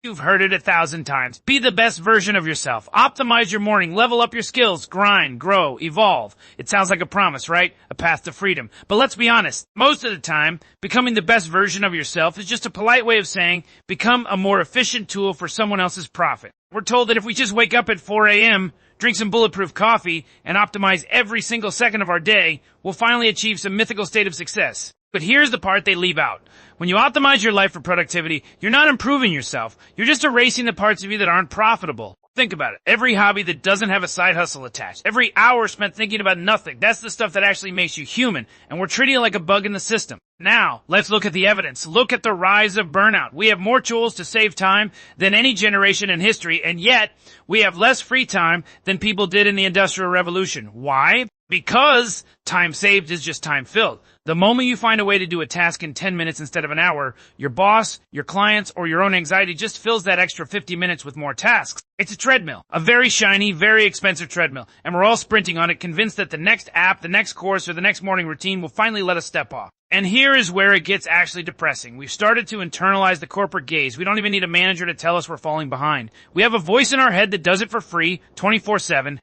You've heard it 1,000 times. Be the best version of yourself. Optimize your morning. Level up your skills. Grind, grow, evolve. It sounds like a promise, right? A path to freedom. But let's be honest. Most of the time, becoming the best version of yourself is just a polite way of saying become a more efficient tool for someone else's profit. We're told that if we just wake up at 4 a.m., drink some bulletproof coffee, and optimize every single second of our day, we'll finally achieve some mythical state of success. But here's the part they leave out. When you optimize your life for productivity, you're not improving yourself. You're just erasing the parts of you that aren't profitable. Think about it. Every hobby that doesn't have a side hustle attached. Every hour spent thinking about nothing. That's the stuff that actually makes you human. And we're treating it like a bug in the system. Now, let's look at the evidence. Look at the rise of burnout. We have more tools to save time than any generation in history, and yet we have less free time than people did in the Industrial Revolution. Why? Because time saved is just time filled. The moment you find a way to do a task in 10 minutes instead of an hour, your boss, your clients, or your own anxiety just fills that extra 50 minutes with more tasks. It's a treadmill, a very shiny, very expensive treadmill, and we're all sprinting on it, convinced that the next app, the next course, or the next morning routine will finally let us step off. And here is where it gets actually depressing. We've started to internalize the corporate gaze. We don't even need a manager to tell us we're falling behind. We have a voice in our head that does it for free, 24/7.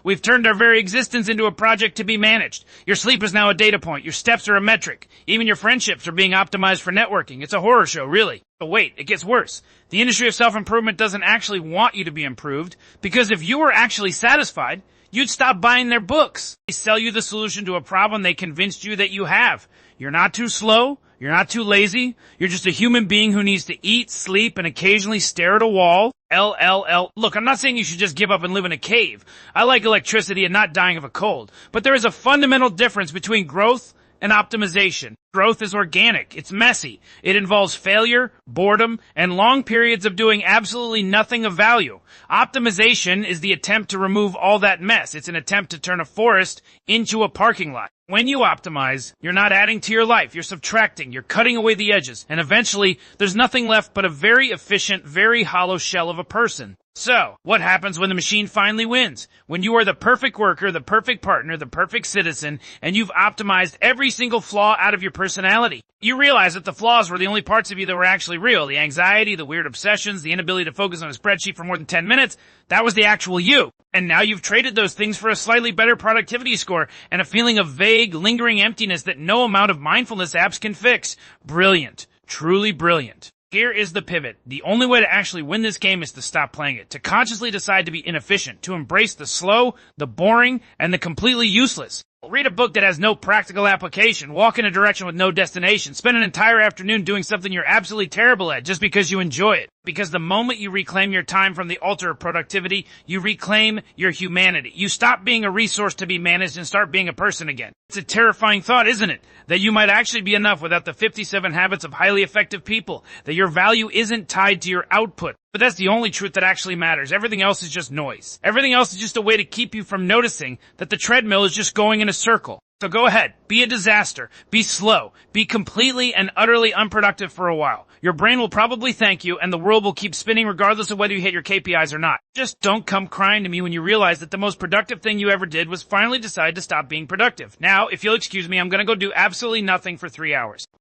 We've turned our very existence into a project to be managed. Your sleep is now a data point. Your steps are a metric. Even your friendships are being optimized for networking. It's a horror show, really. But wait, it gets worse. The industry of self-improvement doesn't actually want you to be improved, because if you were actually satisfied, you'd stop buying their books. They sell you the solution to a problem they convinced you that you have. You're not too slow. You're not too lazy. You're just a human being who needs to eat, sleep, and occasionally stare at a wall. LLL. Look, I'm not saying you should just give up and live in a cave. I like electricity and not dying of a cold. But there is a fundamental difference between growth and optimization. Growth is organic. It's messy. It involves failure, boredom, and long periods of doing absolutely nothing of value. Optimization is the attempt to remove all that mess. It's an attempt to turn a forest into a parking lot. When you optimize, you're not adding to your life. You're subtracting. You're cutting away the edges. And eventually, there's nothing left but a very efficient, very hollow shell of a person. So, what happens when the machine finally wins? When you are the perfect worker, the perfect partner, the perfect citizen, and you've optimized every single flaw out of your personality. You realize that the flaws were the only parts of you that were actually real. The anxiety, the weird obsessions, the inability to focus on a spreadsheet for more than 10 minutes, that was the actual you. And now you've traded those things for a slightly better productivity score and a feeling of vague, lingering emptiness that no amount of mindfulness apps can fix. Brilliant. Truly brilliant. Here is the pivot. The only way to actually win this game is to stop playing it, to consciously decide to be inefficient, to embrace the slow, the boring, and the completely useless. Read a book that has no practical application, walk in a direction with no destination, spend an entire afternoon doing something you're absolutely terrible at just because you enjoy it. Because the moment you reclaim your time from the altar of productivity, you reclaim your humanity. You stop being a resource to be managed and start being a person again. It's a terrifying thought, isn't it? That you might actually be enough without the 57 habits of highly effective people. That your value isn't tied to your output. But that's the only truth that actually matters. Everything else is just noise. Everything else is just a way to keep you from noticing that the treadmill is just going in a circle. So go ahead, be a disaster, be slow, be completely and utterly unproductive for a while. Your brain will probably thank you and the world will keep spinning regardless of whether you hit your KPIs or not. Just don't come crying to me when you realize that the most productive thing you ever did was finally decide to stop being productive. Now, if you'll excuse me, I'm gonna go do absolutely nothing for 3 hours.